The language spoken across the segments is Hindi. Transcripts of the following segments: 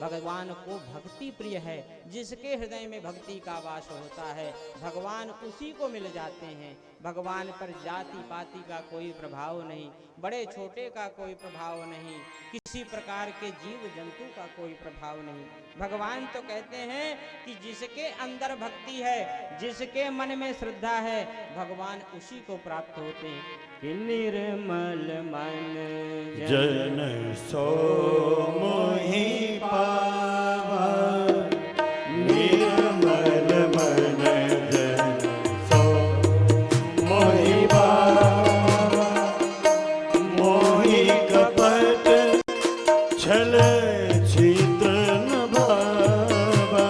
भगवान को भक्ति प्रिय है। जिसके हृदय में भक्ति का वास होता है भगवान उसी को मिल जाते हैं। भगवान पर जाति पाति का कोई प्रभाव नहीं, बड़े छोटे का कोई प्रभाव नहीं, किसी प्रकार के जीव जंतु का कोई प्रभाव नहीं। भगवान तो कहते हैं कि जिसके अंदर भक्ति है, जिसके मन में श्रद्धा है, भगवान उसी को प्राप्त होते हैं। कि निर्मल मन जन सो मोहि पावा, निर्मल मन जन सो मोहि पावा। मोहि कपट छल छिद्र न भावा,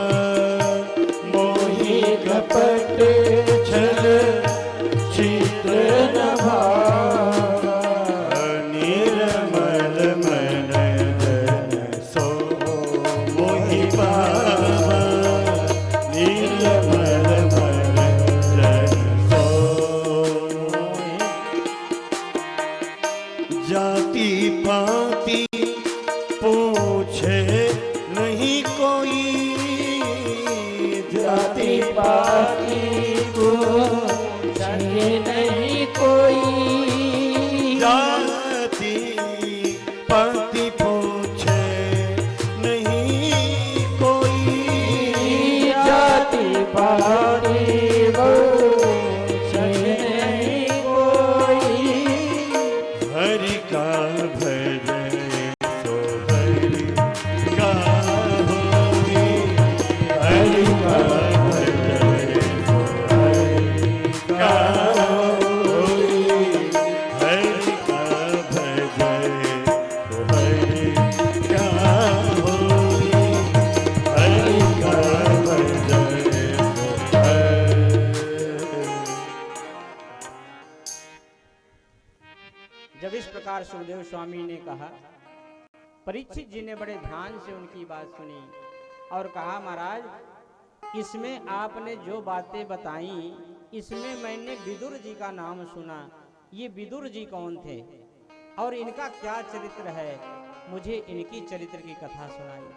मोहि कपट छल छिद्र न भावा। जाति पाति पूछे नहीं कोई, जाति पाति पूछे नहीं कोई। जाति पाति पूछे नहीं कोई, जाति पाति पूछे नहीं कोई। हरि का भजन सो हरि का होई, हरि का भजन सो हरि का होई, हरि का भजन सो हरि का होई, हरि का भजन सो हरि। जब इस प्रकार सुखदेव स्वामी ने कहा, परीक्षित जी ने बड़े ध्यान से उनकी बात सुनी और कहा, महाराज इसमें आपने जो बातें बताई, इसमें मैंने विदुर जी का नाम सुना। ये विदुर जी कौन थे और इनका क्या चरित्र है? मुझे इनकी चरित्र की कथा सुनाई।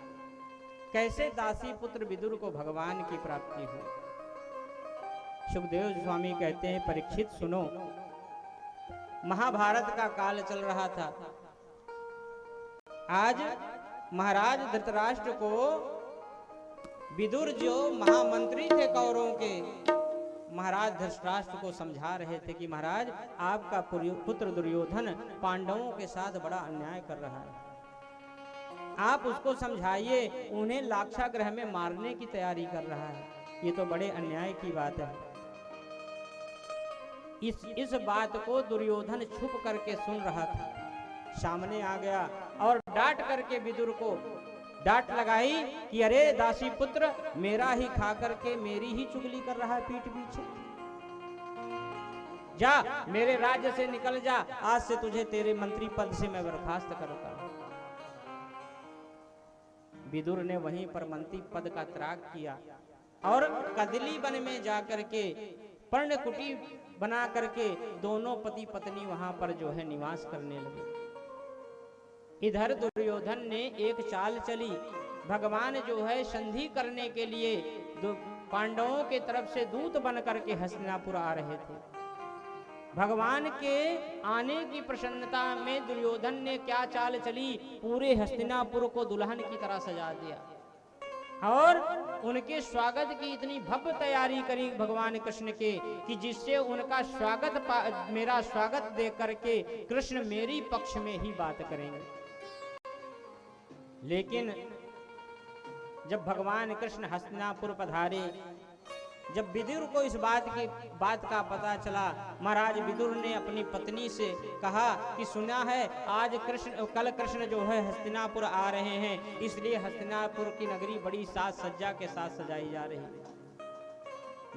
कैसे दासी पुत्र विदुर को भगवान की प्राप्ति हुई। सुखदेव स्वामी कहते हैं, परीक्षित सुनो, महाभारत का काल चल रहा था। आज महाराज धृतराष्ट्र को विदुर जो महामंत्री थे कौरवों के, महाराज धृतराष्ट्र को समझा रहे थे कि महाराज आपका पुत्र दुर्योधन पांडवों के साथ बड़ा अन्याय कर रहा है, आप उसको समझाइए, उन्हें लाक्षागृह में मारने की तैयारी कर रहा है, ये तो बड़े अन्याय की बात है। इस बात को दुर्योधन छुप करके सुन रहा था। सामने आ गया और डांट करके विदुर को डांट लगाई कि अरे दासी पुत्र, मेरा ही खा करके मेरी ही चुगली कर रहा है पीठ पीछे। जा मेरे राज्य से निकल जा, आज से तुझे तेरे मंत्री पद से मैं बर्खास्त करूंगा। विदुर ने वहीं पर मंत्री पद का त्याग किया और कदली वन में जाकर के पर्णकुटी बना करके दोनों पति पत्नी वहां पर जो है निवास करने लगे। इधर दुर्योधन ने एक चाल चली, भगवान जो है संधि करने के लिए पांडवों के तरफ से दूत बन करके हस्तिनापुर आ रहे थे। भगवान के आने की प्रसन्नता में दुर्योधन ने क्या चाल चली, पूरे हस्तिनापुर को दुल्हन की तरह सजा दिया और उनके स्वागत की इतनी भव्य तैयारी करी भगवान कृष्ण के कि जिससे उनका स्वागत, मेरा स्वागत देख करके कृष्ण मेरी पक्ष में ही बात करेंगे। लेकिन जब भगवान कृष्ण हस्तिनापुर पधारे, जब विदुर को इस बात का पता चला, महाराज विदुर ने अपनी पत्नी से कहा कि सुना है आज कल कृष्ण जो है हस्तिनापुर आ रहे हैं, इसलिए हस्तिनापुर की नगरी बड़ी साज सज्जा के साथ सजाई जा रही है।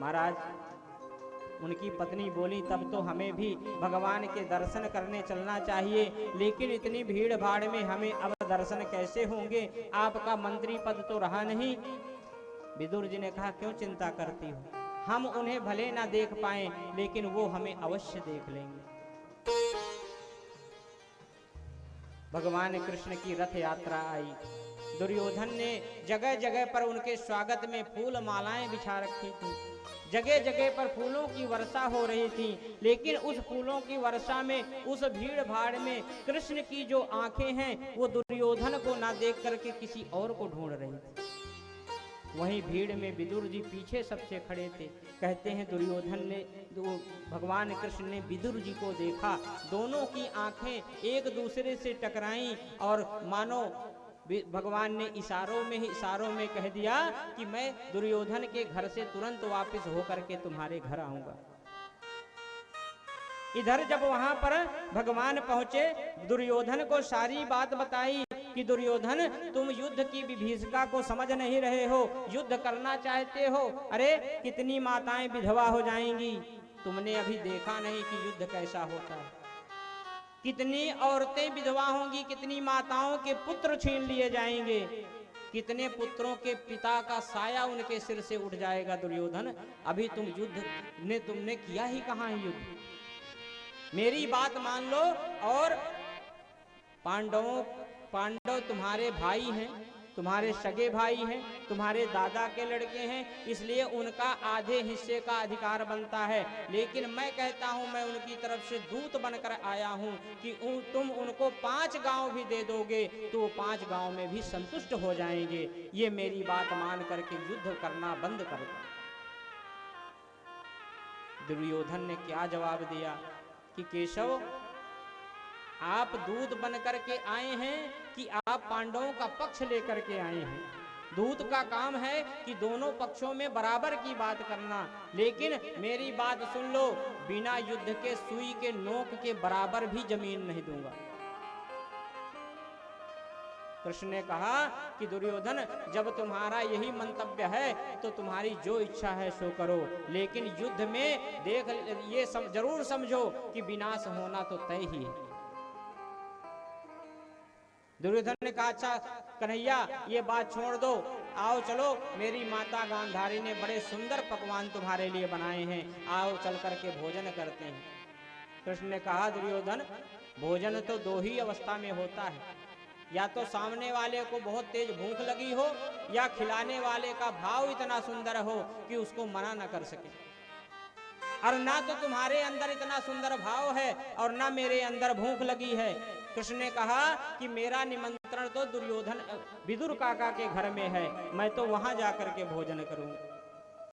महाराज उनकी पत्नी बोली, तब तो हमें भी भगवान के दर्शन करने चलना चाहिए, लेकिन इतनी भीड़ भाड़ में हमें अब दर्शन कैसे होंगे, आपका मंत्री पद तो रहा नहीं। विदुर जी ने कहा, क्यों चिंता करती हो, हम उन्हें भले ना देख पाए लेकिन वो हमें अवश्य देख लेंगे। भगवान कृष्ण की रथ यात्रा आई, दुर्योधन ने जगह जगह पर उनके स्वागत में फूल मालाएं बिछा रखी थी, जगह जगह पर फूलों की वर्षा हो रही थी। लेकिन उस फूलों की वर्षा में, उस भीड़ भाड़ में कृष्ण की जो आंखें हैं वो दुर्योधन को ना देख करके किसी और को ढूंढ रही थी। वहीं भीड़ में विदुर जी पीछे सबसे खड़े थे। कहते हैं दुर्योधन ने, भगवान कृष्ण ने विदुर जी को देखा, दोनों की आंखें एक दूसरे से टकराईं और मानो भगवान ने इशारों में कह दिया कि मैं दुर्योधन के घर से तुरंत वापस होकर के तुम्हारे घर आऊंगा। इधर जब वहां पर भगवान पहुंचे, दुर्योधन को सारी बात बताई कि दुर्योधन तुम युद्ध की विभीषिका को समझ नहीं रहे हो, युद्ध करना चाहते हो, अरे कितनी माताएं विधवा हो जाएंगी, तुमने अभी देखा नहीं कि युद्ध कैसा होता है, कितनी औरतें विधवा होंगी, कितनी माताओं के पुत्र छीन लिए जाएंगे, कितने पुत्रों के पिता का साया उनके सिर से उठ जाएगा। दुर्योधन अभी तुम युद्ध ने तुमने किया ही कहां है युद्ध, मेरी बात मान लो। और पांडव तुम्हारे भाई हैं, तुम्हारे सगे भाई हैं, तुम्हारे दादा के लड़के हैं, इसलिए उनका आधे हिस्से का अधिकार बनता है। लेकिन मैं कहता हूं, मैं उनकी तरफ से दूत बनकर आया हूं कि तुम उनको 5 गांव भी दे दोगे तो वो 5 गांव में भी संतुष्ट हो जाएंगे। ये मेरी बात मान करके युद्ध करना बंद कर दो। दुर्योधन ने क्या जवाब दिया कि केशव, आप दूत बन करके आए हैं कि आप पांडवों का पक्ष लेकर के आए हैं। दूत का काम है कि दोनों पक्षों में बराबर की बात करना, लेकिन मेरी बात सुन लो, बिना युद्ध के सुई के नोक के बराबर भी जमीन नहीं दूंगा। कृष्ण ने कहा कि दुर्योधन, जब तुम्हारा यही मंतव्य है तो तुम्हारी जो इच्छा है सो करो, लेकिन युद्ध में देख ये जरूर समझो कि विनाश होना तो तय ही है। दुर्योधन ने कहा, अच्छा कन्हैया ये बात छोड़ दो, आओ चलो, मेरी माता गांधारी ने बड़े सुंदर पकवान तुम्हारे लिए बनाए हैं, आओ चल करके भोजन करते हैं। कृष्ण ने कहा, दुर्योधन भोजन तो 2 ही अवस्था में होता है, या तो सामने वाले को बहुत तेज भूख लगी हो, या खिलाने वाले का भाव इतना सुंदर हो कि उसको मना न कर सके। और ना तो तुम्हारे अंदर इतना सुंदर भाव है और ना मेरे अंदर भूख लगी है। कृष्ण ने कहा कि मेरा निमंत्रण तो दुर्योधन विदुर काका के घर में है, मैं तो वहां जाकर के भोजन करूंगा।